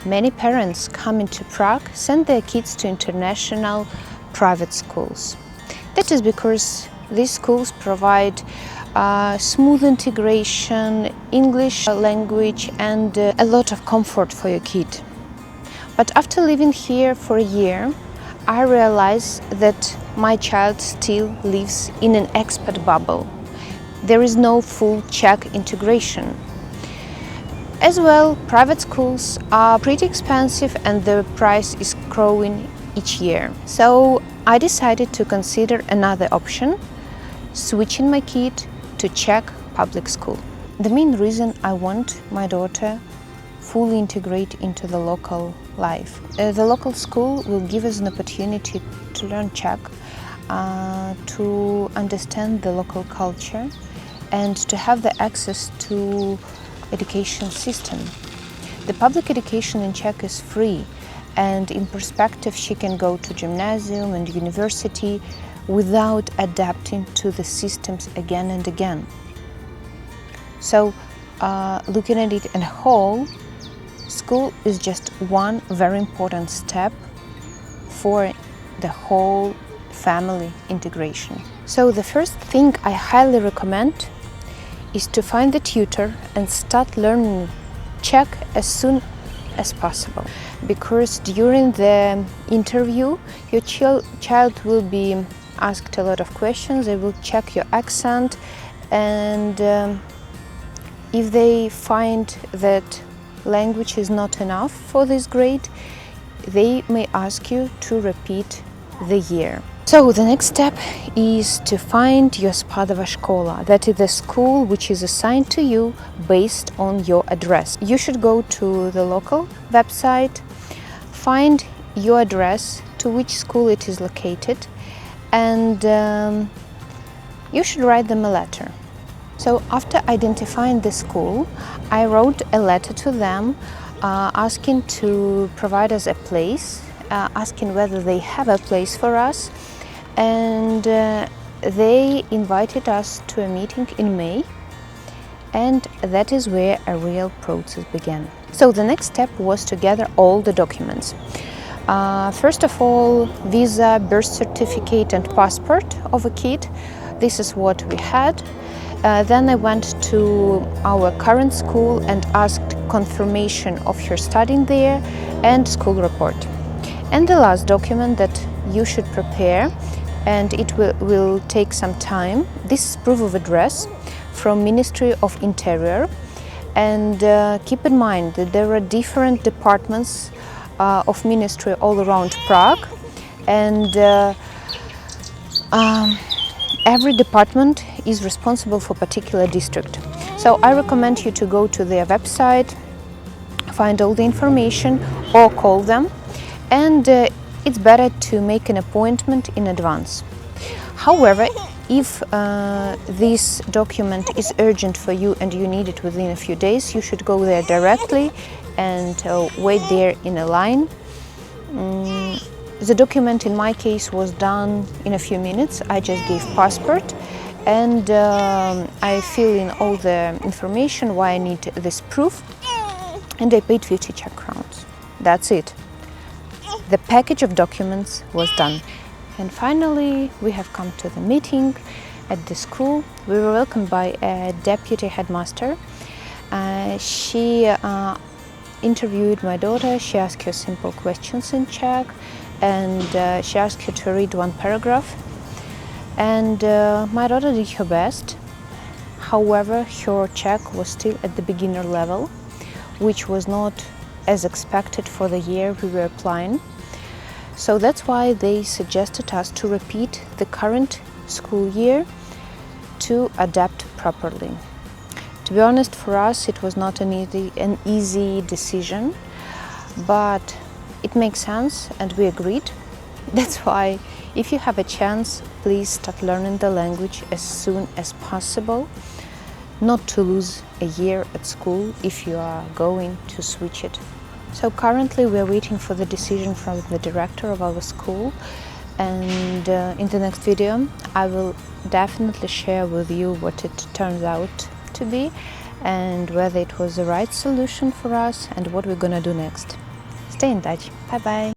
Many parents coming to Prague send their kids to international private schools. That is because these schools provide smooth integration, English language and a lot of comfort for your kid. But after living here for a year, I realized that my child still lives in an expat bubble. There is no full Czech integration. As well, private schools are pretty expensive and the price is growing each year. So I decided to consider another option, switching my kid to Czech public school. The main reason I want my daughter fully integrate into the local life. The local school will give us an opportunity to learn Czech, to understand the local culture and to have the access to education system. The public education in Czech is free, and in perspective she can go to gymnasium and university without adapting to the systems again and again. So looking at it in whole, school is just one very important step for the whole family integration. So the first thing I highly recommend is to find a tutor and start learning Czech as soon as possible. Because during the interview, your child will be asked a lot of questions, they will check your accent, and if they find that language is not enough for this grade, they may ask you to repeat the year. So the next step is to find your spádová škola. That is the school which is assigned to you based on your address. You should go to the local website, find your address to which school it is located, and you should write them a letter. So after identifying the school, I wrote a letter to them asking to provide us a place, asking whether they have a place for us, and they invited us to a meeting in May, and that is where a real process began. So the next step was to gather all the documents. First of all, visa, birth certificate and passport of a kid. This is what we had. Then I went to our current school and asked confirmation of her studying there and school report. And the last document that you should prepare, and it will take some time, this is proof of address from Ministry of Interior. And keep in mind that there are different departments of ministry all around Prague, and every department is responsible for a particular district. So I recommend you to go to their website, find all the information or call them, and it's better to make an appointment in advance. However, if this document is urgent for you and you need it within a few days, you should go there directly and wait there in a line. The document in my case was done in a few minutes. I just gave passport and I fill in all the information why I need this proof, and I paid 50 Czech crowns. That's it. The package of documents was done. And finally, we have come to the meeting at the school. We were welcomed by a deputy headmaster. She interviewed my daughter. She asked her simple questions in Czech, and she asked her to read one paragraph. And my daughter did her best. However, her Czech was still at the beginner level, which was not as expected for the year we were applying. So that's why they suggested us to repeat the current school year to adapt properly. To be honest, for us it was not an easy decision, but it makes sense and we agreed. That's why if you have a chance, please start learning the language as soon as possible, not to lose a year at school if you are going to switch it. So currently we are waiting for the decision from the director of our school, and in the next video I will definitely share with you what it turns out to be and whether it was the right solution for us and what we're gonna do next. Stay in touch. Bye bye.